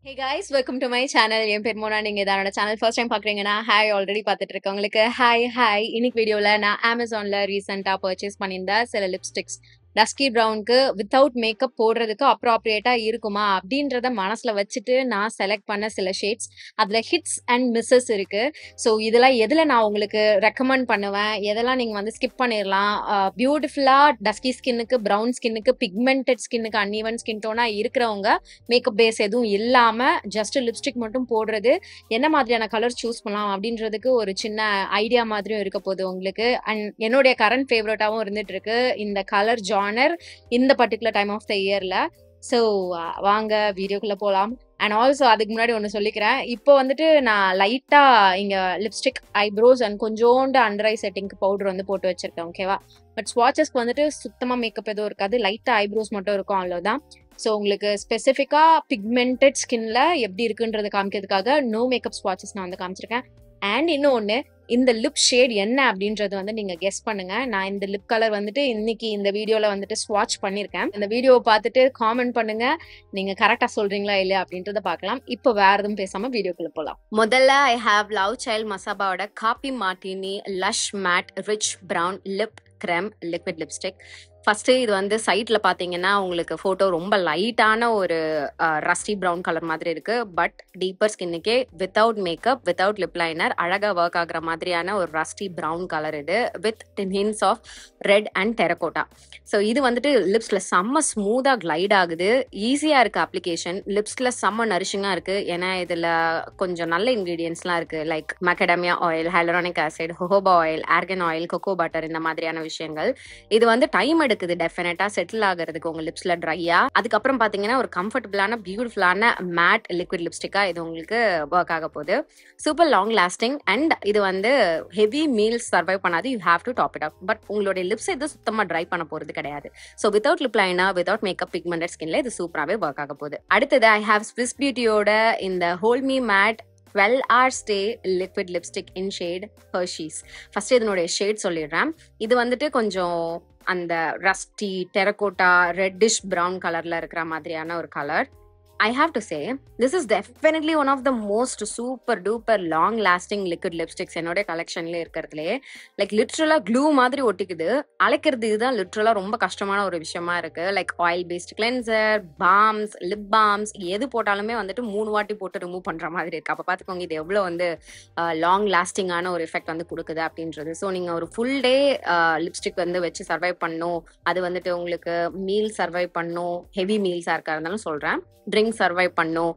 Hey guys, welcome to my channel. என் பேர் மோனா. நீங்க இதோட சேனல் ஃபர்ஸ்ட் டைம் பாக்குறீங்கன்னா ஹாய் ஆல்ரெடி பார்த்துட்டு இருக்கவங்களுக்கு ஹாய். இன்னைக்கு வீடியோல நான் அமேசான்ல ரீசெண்டா பர்ச்சேஸ் பண்ணியிருந்த சில லிப்ஸ்டிக்ஸ் டஸ்கி ப்ரௌனுக்கு வித்தவுட் மேக்கப் போடுறதுக்கு அப்ராப்ரியேட்டா இருக்குமா அப்படின்றத மனசுல வச்சுட்டு நான் செலக்ட் பண்ண சில ஷேட்ஸ். அதுல ஹிட்ஸ் அண்ட் மிஸ்ஸஸ் இருக்கு. ஸோ இதெல்லாம் எதுல நான் உங்களுக்கு ரெக்கமெண்ட் பண்ணுவேன், எதெல்லாம் நீங்க வந்து ஸ்கிப் பண்ணிடலாம். பியூட்டிஃபுல்லா டஸ்கி ஸ்கின்னுக்கு, ப்ரௌன் ஸ்கின்னுக்கு, பிக்மெண்டட் ஸ்கின்னுக்கு, அன்ஈவன் ஸ்கின் டோனா இருக்கிறவங்க மேக்கப் பேஸ் எதுவும் இல்லாம ஜஸ்ட் லிப்ஸ்டிக் மட்டும் போடுறது என்ன மாதிரியான கலர் சூஸ் பண்ணலாம் அப்படின்றதுக்கு ஒரு சின்ன ஐடியா மாதிரியும் இருக்க போகுது உங்களுக்கு. அண்ட் என்னுடைய கரண்ட் ஃபேவரட்டாவும் இருந்துட்டு இருக்கு இந்த கலர் ஜானர் இந்த பர்டிகுலர் டைம் ஆஃப் த இயர்ல. ஸோ வாங்க வீடியோக்குள்ள போகலாம். அண்ட் ஆல்சோ அதுக்கு முன்னாடி ஒன்று சொல்லிக்கிறேன். இப்போ வந்துட்டு நான் லைட்டா இங்க லிப்ஸ்டிக், ஐப்ரோஸ் அண்ட் கொஞ்சோண்டு அண்டர் ஐ செட்டிங்க்கு பவுடர் வந்து போட்டு வச்சிருக்கேன். ஓகேவா? பட் ஸ்வாட்சஸ்க்கு வந்துட்டு சுத்தமா மேக்கப் எதுவும் இருக்காது, லைட்டா ஐப்ரோஸ் மட்டும் இருக்கும், அவ்வளவுதான். ஸோ உங்களுக்கு ஸ்பெசிஃபிக்கா பிக்மெண்டட் ஸ்கின்ல எப்படி இருக்குன்றது காமிக்கிறதுக்காக நோ மேக்கப் ஸ்வாட்சஸ் நான் வந்து காமிச்சிருக்கேன். அண்ட் இன்னொன்னு, இந்த லிப் ஷேட் என்ன அப்படின்றது வந்து நீங்க கெஸ் பண்ணுங்க. நான் இந்த லிப் கலர் வந்துட்டு இன்னைக்கு இந்த வீடியோல வந்துட்டு ஸ்வாட்ச் பண்ணிருக்கேன். இந்த வீடியோவை பார்த்துட்டு காமெண்ட் பண்ணுங்க, நீங்க கரெக்டா சொல்றீங்களா இல்லையா அப்படின்றத பார்க்கலாம். இப்போ வேற எதுவும் பேசாம வீடியோக்குள்ள போலாம். முதல்ல ஐ ஹாவ் லவ் சைல்ட் மசாபாவோட coffee martini lush matte rich brown lip creme liquid lipstick. First இது வந்து சைட்ல பாத்தீங்கன்னா உங்களுக்கு போட்டோ ரொம்ப லைட்டான ஒரு ரஸ்டி ப்ரௌன் கலர் மாதிரி இருக்கு. பட் டீப்பர் ஸ்கின்னுக்கே without makeup, without lip liner அழகா ஒர்க் ஆகுற மாதிரியான ஒரு ரஸ்டி ப்ரௌன் கலர் இது, with hints of red and terracotta. So இது வந்துட்டு லிப்ஸ்ல செம்ம ஸ்மூதா கிளைட் ஆகுது, ஈஸியா இருக்கு அப்ளிகேஷன், லிப்ஸ்ல செம்ம நரிஷிங்கா இருக்கு. ஏன்னா இதுல கொஞ்சம் நல்ல இன்கிரீடியன்ஸ்லாம் இருக்கு, like macadamia oil, hyaluronic acid, jojoba oil, argan oil, cocoa butter, இந்த மாதிரியான விஷயங்கள். இது வந்து டைம் எடுக்குது டெஃபினட்டா செட்டில் ஆகிறதுக்கு உங்க லிப்ஸ்ல ட்ரையா. அதுக்கப்புறம் பாத்தீங்கன்னா ஒரு கம்ஃபர்டபுளான பியூட்டிஃபுல்லான மேட் லிக்விட் லிப்ஸ்டிக்கா இது உங்களுக்கு ஒர்க் ஆக போகுது. சூப்பர் லாங் லாஸ்டிங் அண்ட் இது வந்து ஹெவி மீல்ஸ் சர்வைவ் பண்ணாது. You have to top it up. But உங்களுடைய லிப்ஸ் எதுவும் சுத்தமா ட்ரை பண்ண போறது கிடையாது. So without lip liner, without makeup, pigmented ஸ்கின்ல இது சூப்பராகவே ஒர்க் ஆக போகுது. அடுத்தது ஐ ஹாவ் ஸ்விஸ் பியூட்டியோட இந்த hold me matte 12 hours stay liquid lipstick in shade Hershey's. First இதனுடைய ஷேட் சொல்லிடுறேன். இது வந்துட்டு கொஞ்சம் அந்த ரஸ்டி டெரகோட்டா ரெட்டிஷ் பிரவுன் கலர்ல இருக்கிற மாதிரியான ஒரு colour. I have to say, this is definitely one of the most super duper long lasting liquid lipsticks என்னோட கலெக்ஷன்ல இருக்கிறதுலே. லைக் லிட்ரலா க்ளூ மாதிரி ஒட்டிக்குது. அழைக்கிறது இதுதான் லிட்ரலா ரொம்ப கஷ்டமான ஒரு விஷயமா இருக்கு. Like oil based cleanser, balms, lip balms எது போட்டாலுமே வந்துட்டு 3 வாட்டி போட்டு ரிமூவ் பண்ற மாதிரி இருக்கு. அப்ப பாத்துக்கோங்க இது எவ்வளவு வந்து லாங் லாஸ்டிங்கான ஒரு எஃபெக்ட் வந்து கொடுக்குது அப்படின்றது. ஸோ நீங்க ஒரு ஃபுல் டே லிப்ஸ்டிக் வந்து வச்சு சர்வைவ் பண்ணும், அது வந்துட்டு உங்களுக்கு மீல் சர்வைவ் பண்ணும், ஹெவி மீல்ஸா இருக்கா இருந்தாலும் சொல்றேன், ட்ரிங்க் சர்வைவ் பண்ணும்,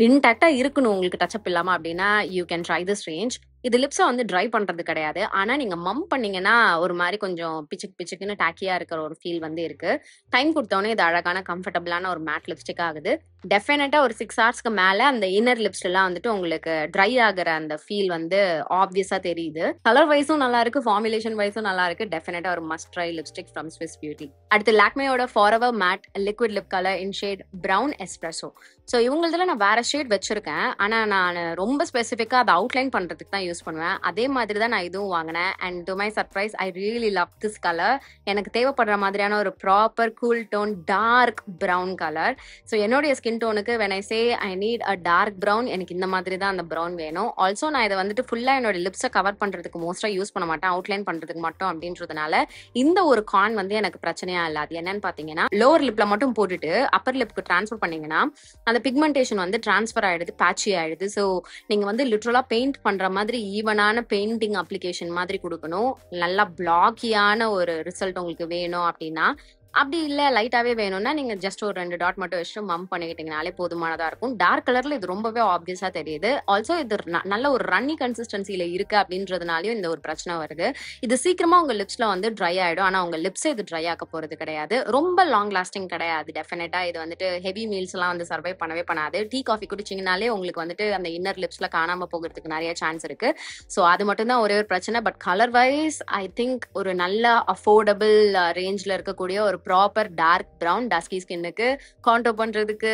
இன்டாக்டா இருக்கணும் உங்களுக்கு டச்சப் இல்லாம அப்படின்னா you can try this range. இது லிப்ஸை வந்து ட்ரை பண்றது கிடையாது, ஆனா நீங்க மம் பண்ணீங்கன்னா ஒரு மாதிரி கொஞ்சம் பிச்சுக்குன்னு டாக்கியா இருக்கிற ஒரு ஃபீல் வந்து இருக்கு. டைம் கொடுத்தோன்னே இது அழகான கம்ஃபர்டபுளான ஒரு மேட் லிப்ஸ்டிக் ஆகுது. டெஃபினட்டா ஒரு 6 ஹவர்ஸ்க்கு மேல அந்த இன்னர் லிப்ஸ்லாம் வந்துட்டு உங்களுக்கு ட்ரை ஆகுற அந்த ஃபீல் வந்து ஆப்வியஸா தெரியுது. கலர் வைஸும் நல்லா இருக்கு, ஃபார்முலேஷன் வைஸும் நல்லா இருக்கு. டெஃபினட்டா ஒரு must try lipstick from Swiss Beauty. அடுத்து லாக்மேயோட forever matte liquid lip colour in shade brown espresso. So இவங்களதுல நான் வேற ஷேட் வச்சிருக்கேன், ஆனா நான் ரொம்ப ஸ்பெசிஃபிக்கா அதை அவுட்லைன் பண்றதுக்கு தான் யூஸ் பண்ணுவேன். அதே மாதிரி தான் நான் இதுவும் வாங்கினேன். And to my surprise I really love this colour. எனக்கு தேவைப்படுற மாதிரியான ஒரு proper cool tone dark brown colour. So என்னுடைய ஸ்கின் டோனுக்கு when I say I need a dark brown, எனக்கு இந்த மாதிரி தான் அந்த ப்ரௌன் வேணும். ஆல்சோ நான் இதை வந்துட்டு ஃபுல்லா என்னோட லிப்ஸை கவர் பண்றதுக்கு மோஸ்டா யூஸ் பண்ண மாட்டேன், அவுட்லைன் பண்றதுக்கு மட்டும் அப்படின்றதுனால இந்த ஒரு கான் வந்து எனக்கு பிரச்சனையா இல்லை. அது என்னன்னு பாத்தீங்கன்னா, லோவர் லிப்ல மட்டும் போட்டுட்டு அப்பர் லிப்க்கு டிரான்ஸ்ஃபர் பண்ணீங்கன்னா அந்த பிக்மெண்டேஷன் வந்து டிரான்ஸ்ஃபர் ஆயிடுது, பேட்சி ஆயிடுது. ஸோ நீங்க வந்து லிட்ரலா பெயிண்ட் பண்ற மாதிரி ஈவனான பெயிண்டிங் அப்ளிகேஷன் மாதிரி கொடுக்கணும். நல்லா பிளாக்கியான ஒரு ரிசல்ட் உங்களுக்கு வேணும் அப்படின்னா, அப்படி இல்லை லைட்டாவே வேணும்னா நீங்க ஜஸ்ட் ஒரு 2 டாட் மட்டும் வச்சுட்டு மம் பண்ணிக்கிட்டீங்கனாலே போதுமானதா இருக்கும். டார்க் கலர்ல இது ரொம்பவே ஆப்வியஸா தெரியுது. ஆல்சோ இது நல்ல ஒரு ரன்னி கன்சிஸ்டன்சில இருக்கு அப்படின்றதுனாலயும் இந்த ஒரு பிரச்சனை வருது. இது சீக்கிரமா உங்க லிப்ஸ்ல வந்து ட்ரை ஆயிடும், ஆனா உங்க லிப்ஸை இது ட்ரை ஆக்க போறது கிடையாது. ரொம்ப லாங் லாஸ்டிங் கிடையாது. டெஃபினட்டா இது வந்துட்டு ஹெவி மீல்ஸ் எல்லாம் வந்து சர்வை பண்ணவே பண்ணாது. டீ காஃபி குடிச்சிங்கனாலே உங்களுக்கு வந்துட்டு அந்த இன்னர் லிப்ஸ்ல காணாம போகிறதுக்கு நிறைய சான்ஸ் இருக்கு. ஸோ அது மட்டும் தான் ஒரே ஒரு பிரச்சனை. But colour wise I think ஒரு நல்ல அஃபோர்டபுள் ரேஞ்ச்ல இருக்கக்கூடிய ஒரு ப்ராப்பர் டார்க் பிரவுன் டஸ்கி ஸ்கின்னுக்கு கான்டோர் பண்றதுக்கு,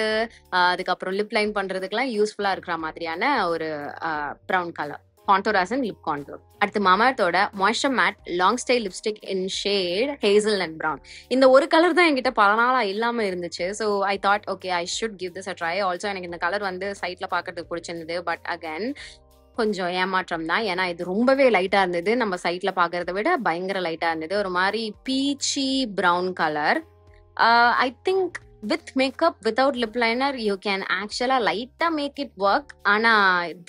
அதுக்கப்புறம் லிப் லைன் பண்றதுக்குலாம் யூஸ்ஃபுல்லா இருக்கிற மாதிரியான ஒரு brown colour. Contour as in lip contour. அடுத்து மாமாத்தோட moisture matte long stay lipstick in shade hazelnut brown. இந்த ஒரு கலர் தான் என்கிட்ட பல நாளா இல்லாம இருந்துச்சு. So I thought okay I should give this a try. Also எனக்கு இந்த கலர் வந்து சைட்ல பாக்கிறதுக்கு பிடிச்சிருந்தது. பட் அகைன் கொஞ்சம் ஏமாற்றம் தான். ஏன்னா இது ரொம்பவே லைட்டா இருந்தது. நம்ம சைட்ல பாக்குறத விட பயங்கர லைட்டா இருந்தது. ஒரு மாதிரி peachy brown colour. I think with makeup without lip liner you can actually lighta make it work. ஆனா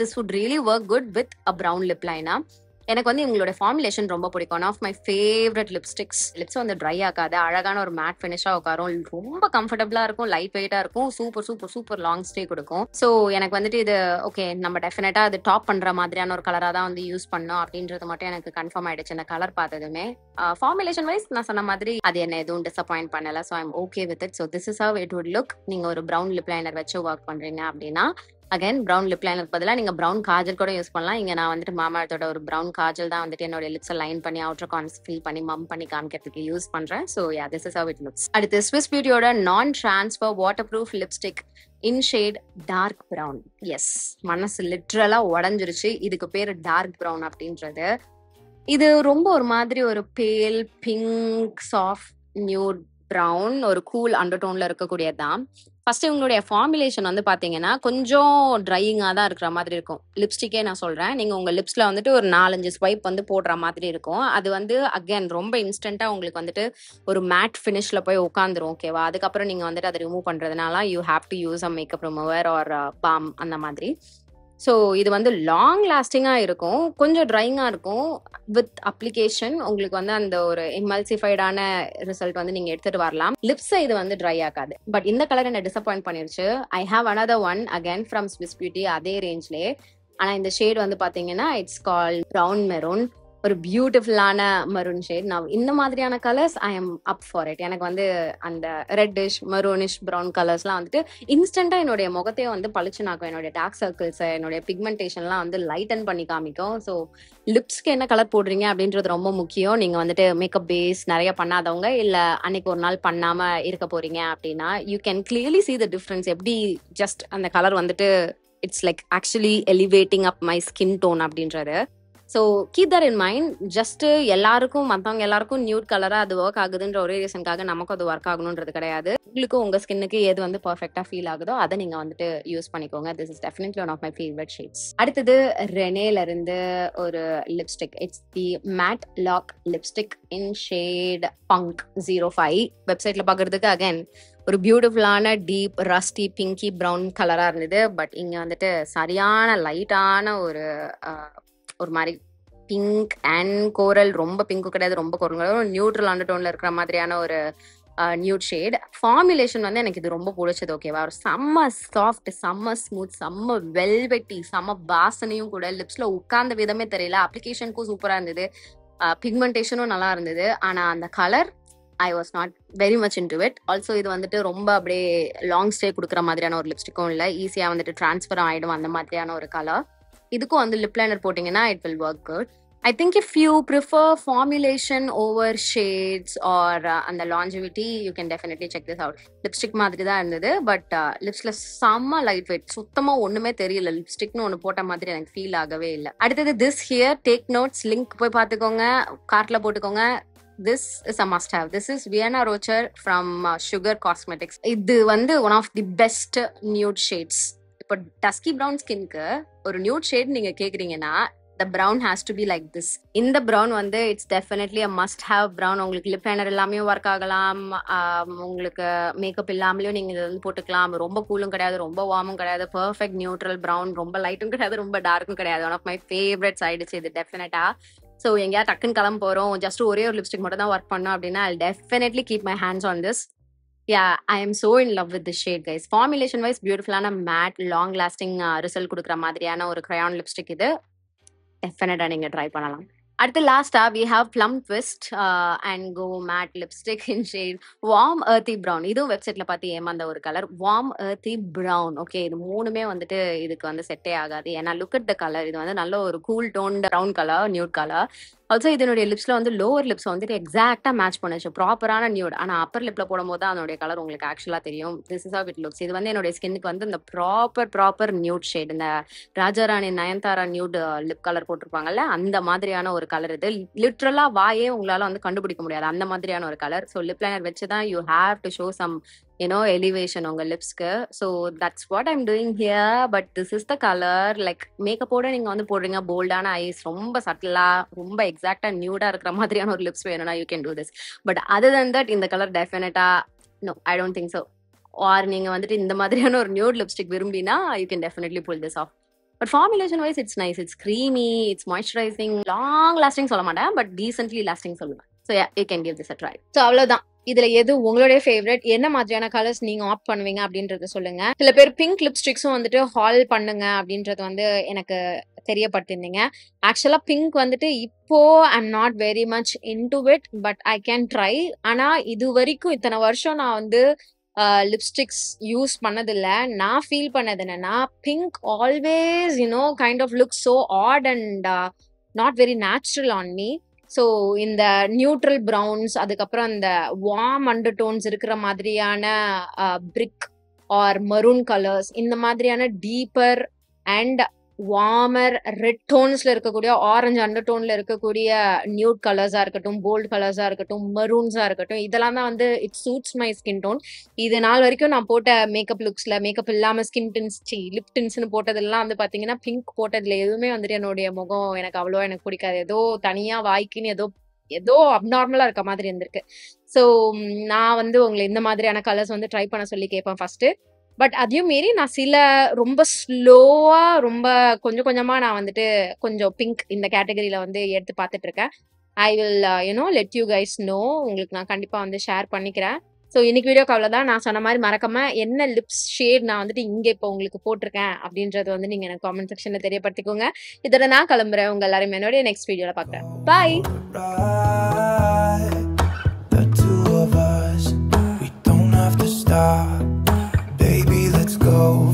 this would really work good with a brown lip liner. எனக்கு வந்து இவங்களோட ஃபார்முலேஷன் ரொம்ப பிடிக்கும். One of my favourite lipsticks. Lips வந்து dry ஆகாது, அழகான ஒரு மேட் ஃபினிஷா உட்காரும், ரொம்ப கம்ஃபர்டபுளா இருக்கும், லைட் வெயிட்டா இருக்கும், super super super long stay கொடுக்கும். ஸோ எனக்கு வந்துட்டு இது ஓகே, நம்ம டெஃபினட்டா அது டாப் பண்ற மாதிரியான ஒரு கலரா தான் வந்து யூஸ் பண்ணோம் அப்படின்றது மட்டும் எனக்கு கன்ஃபார்ம் ஆயிடுச்சு இந்த கலர் பார்த்ததுமே. ஃபார்முலேஷன் வைஸ் நான் சொன்ன மாதிரி அது என்ன எதுவும் டிசப்பாயிண்ட் பண்ணல. So I'm okay with it. So this is how it would look. நீங்க ஒரு ப்ரௌன் லிப் லைனர் வச்சு ஒர்க் பண்றீங்க அப்படின்னா அகைன் ப்ரௌன் லிப் லைனருக்கு பதிலாக நீங்க ப்ரௌன் காஜல் கூட யூஸ் பண்ணலாம். இங்க நான் வந்துட்டு மாமாத்தோட ஒரு ப்ரௌன் காஜல் தான் வந்துட்டு என்னோட லிப்ஸை லைன் பண்ணி அவுட்டர் கார்னர்ஸ் ஃபில் பண்ணி மம் பண்ணி காமிக்கிறதுக்கு யூஸ் பண்றேன். So yeah, this is how it looks. அடுத்து ஸ்விஸ் பியூட்டியோட நான் transfer waterproof lipstick in shade dark brown. Yes, மனசு லிட்ரலா உடஞ்சிருச்சு. இதுக்கு பேரு டார்க் ப்ரௌன் அப்படின்றது. இது ரொம்ப ஒரு மாதிரி ஒரு pale pink soft nude brown, ஒரு கூல் அண்டர்டோன்ல இருக்கக்கூடியதான். ஃபர்ஸ்ட் இவங்களுடைய ஃபார்முலேஷன் வந்து பாத்தீங்கன்னா கொஞ்சம் ட்ரையிங்கா தான் இருக்கிற மாதிரி இருக்கும். லிப்ஸ்டிக்கே நான் சொல்றேன், நீங்க உங்க லிப்ஸ்ல வந்துட்டு ஒரு 4-5 ஸ்வைப் வந்து போடுற மாதிரி இருக்கும். அது வந்து அகைன் ரொம்ப இன்ஸ்டன்டா உங்களுக்கு வந்துட்டு ஒரு மேட் ஃபினிஷ்ல போய் உட்காந்துரும். ஓகேவா? அதுக்கப்புறம் நீங்க வந்துட்டு அதை ரிமூவ் பண்றதுனால you have to use a makeup remover or balm அந்த மாதிரி. ஸோ இது வந்து லாங் லாஸ்டிங்காக இருக்கும், கொஞ்சம் ட்ரையிங்காக இருக்கும். வித் அப்ளிகேஷன் உங்களுக்கு வந்து அந்த ஒரு எமல்சிஃபைடான ரிசல்ட் வந்து நீங்கள் எடுத்துகிட்டு வரலாம். லிப்ஸை இது வந்து ட்ரை ஆகாது. பட் இந்த கலர் என்ன டிசப்பாயிண்ட் பண்ணிருச்சு. I have another one again from Swiss beauty, அதே ரேஞ்ச்லேயே. ஆனால் இந்த ஷேட் வந்து பார்த்தீங்கன்னா இட்ஸ் கால் ப்ரௌன் மெரூன். ஒரு பியூட்டிஃபுல்லான மரூன் ஷேட். நான் இந்த மாதிரியான colours I am up for it. எனக்கு வந்து அந்த ரெட்டிஷ் மரூனிஷ் ப்ரௌன் கலர்ஸ்லாம் வந்துட்டு இன்ஸ்டன்டா என்னுடைய முகத்தையே வந்து பளிச்சுனாக்கும். என்னுடைய டார்க் சர்க்கிள்ஸ், என்னுடைய பிக்மெண்டேஷன்லாம் வந்து லைட்டன் பண்ணி காமிக்கும். ஸோ லிப்ஸ்க்கு என்ன கலர் போடுறீங்க அப்படின்றது ரொம்ப முக்கியம். நீங்க வந்துட்டு மேக்கப் பேஸ் நிறைய பண்ணாதவங்க, இல்ல அன்னைக்கு ஒரு நாள் பண்ணாம இருக்க போறீங்க அப்படின்னா you can clearly see the difference. எப்படி ஜஸ்ட் அந்த கலர் வந்துட்டு it's like actually elevating up my skin tone அப்படின்றது. So keep that in mind. Just எல்லாருக்கும் மற்றவங்க எல்லாருக்கும் நியூட் கலரா அது ஒர்க் ஆகுதுன்ற ஒரே ரீசனுக்காக நமக்கும் அது ஒர்க் ஆகணுன்றது கிடையாது. உங்களுக்கும் உங்க ஸ்கின்னுக்கு எது வந்து பர்ஃபெக்டா ஃபீல் ஆகுதோ அதை நீங்க வந்துட்டு யூஸ் பண்ணிக்கோங்க. This is definitely one of my favourite shades. அடுத்தது ரெனேல இருந்து ஒரு lipstick. It's the matte lock lipstick in shade punk 05. வெப்சைட்ல பாக்குறதுக்கு அகைன் ஒரு பியூட்டிஃபுல்லான டீப் ரஸ்டி பிங்கி ப்ரௌன் கலரா இருந்தது. பட் இங்க வந்துட்டு சரியான லைட்டான ஒரு மாதிரி பிங்க் அண்ட் கோரல். ரொம்ப பிங்க்கும் கிடையாது, ரொம்ப கோரல் கிடையாது, நியூட்ரல் அண்டர்டோன்ல இருக்கிற மாதிரியான ஒரு நியூட் ஷேட். ஃபார்முலேஷன் வந்து எனக்கு இது ரொம்ப பிடிச்சது. ஓகேவா? ஒரு செம்ம சாஃப்ட், செம்ம ஸ்மூத், செம்ம வெல்வெட்டி, செம்ம வாசனையும் கூட. லிப்ஸ்ல உட்கார்ந்த விதமே தெரியல. அப்ளிகேஷனுக்கும் சூப்பரா இருந்தது, பிக்மெண்டேஷனும் நல்லா இருந்தது. ஆனா அந்த colour I was not very much into it. Also இது வந்துட்டு ரொம்ப அப்படியே லாங் ஸ்டே கொடுக்குற மாதிரியான ஒரு லிப்ஸ்டிக்கும் இல்லை, ஈஸியா வந்துட்டு டிரான்ஸ்ஃபர் ஆயிடும் அந்த மாதிரியான ஒரு கலர். இதுக்கும் வந்து லிப் லைனர் போட்டீங்கன்னா it will work good. I think if you prefer formulation over shades or அந்த longevity you can definitely check this out. Lipstick மாதிரி தான் இருந்தது, பட் லிப்ஸ்ல செம்ம லைட் வெயிட், சுத்தமா ஒண்ணுமே தெரியல. லிப்ஸ்டிக்னு ஒன்று போட்ட மாதிரி எனக்கு ஃபீல் ஆகவே இல்லை. அடுத்தது this here, take notes, link போய் பார்த்துக்கோங்க, கார்ட்ல போட்டுக்கோங்க. This is a must have. This is Vienna Rocher from Sugar Cosmetics. இது வந்து one of the best nude shades. இப்போ டஸ்கி ப்ரௌன் ஸ்கின்க்கு ஒரு நியூட் ஷேட் நீங்க கேக்குறீங்கன்னா the brown has to be like this. இந்த brown வந்து it's definitely a must have brown. உங்களுக்கு lip liner எல்லாமே work ஆகலாம், உங்களுக்கு மேக்கப் இல்லாமலேயும் நீங்க இதை வந்து போட்டுக்கலாம். ரொம்ப கூலும் கிடையாது, ரொம்ப வார்மும் கிடையாது, பர்ஃபெக்ட் நியூட்ரல் ப்ரௌன். ரொம்ப லைட்டும் கிடையாது, ரொம்ப டார்க்கும் கிடையாது. ஒன் ஆஃப் மை ஃபேவரட்ஸ் ஆயிடுச்சு இது டெஃபினட்டா. ஸோ எங்கேயா டக்குன்னு கிளம்ப போறோம், ஜஸ்ட் ஒரே ஒரு லிப்ஸ்டிக் மட்டும் தான் ஒர்க் பண்ணோம் அப்படின்னா I'll definitely keep my hands on this. Yeah, I am so in love with this shade, guys. Formulation wise பியூட்டிஃபுல்லான மேட் லாங் லாஸ்டிங் ரிசல்ட் கொடுக்குற மாதிரியான ஒரு கிரையான் லிப்ஸ்டிக். இது டெஃபினட்டா நீங்க ட்ரை பண்ணலாம். அடுத்து லாஸ்டா we have Plum Twist and Go Matte Lipstick in shade Warm Earthy Brown. இதுவும் வெப்சைட்ல பார்த்து ஏமாந்த ஒரு colour, Warm Earthy Brown. Okay, இது மூணுமே வந்துட்டு இதுக்கு வந்து செட்டே ஆகாது. ஏன்னா லுக் அட் த கலர். இது வந்து நல்ல ஒரு cool tone brown colour, nude colour. Also இதனுடைய லிப்ஸ்ல வந்து லோவர் லிப்ஸ் வந்துட்டு எக்ஸாக்ட்டா மேட்ச் பண்ணுச்சு. ப்ராப்பரான நியூட். ஆனா அப்பர் லிப்ல போடும்போது தான் அதனுடைய கலர் உங்களுக்கு ஆக்சுவலா தெரியும். This is how it looks. இது வந்து என்னுடைய ஸ்கின்னுக்கு வந்து இந்த ப்ராப்பர் நியூட் ஷேட். இந்த Raja Rani Nayanthara nude lip colour போட்டிருப்பாங்கல்ல, அந்த மாதிரியான ஒரு கலர் இது. லிட்ரலா வாயே உங்களால வந்து கண்டுபிடிக்க முடியாது. அந்த மாதிரியான ஒரு கலர். ஸோ லிப் லைனர் வச்சு தான் you have to show some elevation உங்க லிப்ஸ்க்கு. So that's what I'm doing here. But this is the colour. Like மேக்கப்போட நீங்க வந்து போடுறீங்க போல்டான ஐஸ், ரொம்ப சட்டிலா, ரொம்ப எக்ஸாக்டா நியூடா இருக்கிற மாதிரியான ஒரு லிப்ஸ் வேணும்னா you can do this. But other then that இந்த கலர் டெஃபினட்டா no, I don't think so. Or நீங்க வந்துட்டு இந்த மாதிரியான ஒரு நியூட் லிப்ஸ்டிக் விரும்பினா you can definitely pull this off. But formulation wise it's nice. It's creamy, it's moisturising, long lasting சொல்ல மாட்டேன், பட் டீசென்ட்லி லாஸ்டிங் சொல்லுவேன். So you can give this a try. So அவ்வளோதான். இதுல எது உங்களுடைய ஃபேவரட், என்ன மாதிரியான கலர்ஸ் நீங்க ஆப்ட் பண்ணுவீங்க அப்படின்றத சொல்லுங்க. சில பேர் பிங்க் லிப்ஸ்டிக்ஸும் வந்துட்டு ஹால் பண்ணுங்க அப்படின்றது வந்து எனக்கு தெரியப்படுத்திருந்தீங்க. ஆக்சுவலா பிங்க் வந்துட்டு இப்போ I'm not very much into it, but I can try. ஆனா இது வரைக்கும் இத்தனை வருஷம் நான் வந்து லிப்ஸ்டிக்ஸ் யூஸ் பண்ணதில்ல. நான் ஃபீல் பண்ணது என்னன்னா, pink always kind of look so odd and not very natural on me. So இந்த நியூட்ரல் ப்ரௌன்ஸ், அதுக்கப்புறம் இந்த வார்ம் அண்டர் டோன்ஸ் இருக்கிற மாதிரியான பிரிக் ஆர் மரூன் கலர்ஸ், இந்த மாதிரியான டீப்பர் அண்ட் வார்மர் ரெட் டோன்ஸ்ல இருக்கக்கூடிய, ஆரஞ்சு அண்டர் டோன்ல இருக்கக்கூடிய நியூட் கலர்ஸா இருக்கட்டும், போல்ட் கலர்ஸா இருக்கட்டும், மரூன்ஸா இருக்கட்டும், இதெல்லாம் தான் வந்து it suits my skin tone. இது நாள் வரைக்கும் நான் போட்ட மேக்கப் லுக்ஸ்ல, மேக்கப் இல்லாம ஸ்கின் டின்ஸ் லிப் டின்ஸ்னு போட்டதெல்லாம் வந்து பாத்தீங்கன்னா, பிங்க் போட்டதுல எதுவுமே வந்துட்டு என்னுடைய முகம் எனக்கு அவ்வளோ எனக்கு பிடிக்காது. ஏதோ தனியா வாய்க்குன்னு ஏதோ அப்நார்மலா இருக்க மாதிரி இருந்திருக்கு. ஸோ நான் வந்து உங்களை இந்த மாதிரியான கலர்ஸ் வந்து ட்ரை பண்ண சொல்லி கேட்பேன் ஃபர்ஸ்ட். பட் அதையும் மீறி நான் சில ரொம்ப ஸ்லோவா, ரொம்ப கொஞ்சம் கொஞ்சமா நான் வந்துட்டு கொஞ்சம் பிங்க் இந்த கேட்டகரியில வந்து எடுத்து பார்த்துட்டு இருக்கேன். I will let you guys know. உங்களுக்கு நான் கண்டிப்பா வந்து ஷேர் பண்ணிக்கிறேன். ஸோ இன்னைக்கு வீடியோக்கு அவ்வளோதான். நான் சொன்ன மாதிரி மறக்காம என்ன லிப்ஸ் ஷேட் நான் வந்துட்டு இங்க இப்போ உங்களுக்கு போட்டிருக்கேன் அப்படின்றது வந்து நீங்க எனக்கு காமெண்ட் செக்ஷன்ல தெரியப்படுத்திக்கோங்க. இதோட நான் கிளம்புறேன். உங்க எல்லாரும் என்னோட நெக்ஸ்ட் வீடியோல பார்க்குறேன். பாய். Go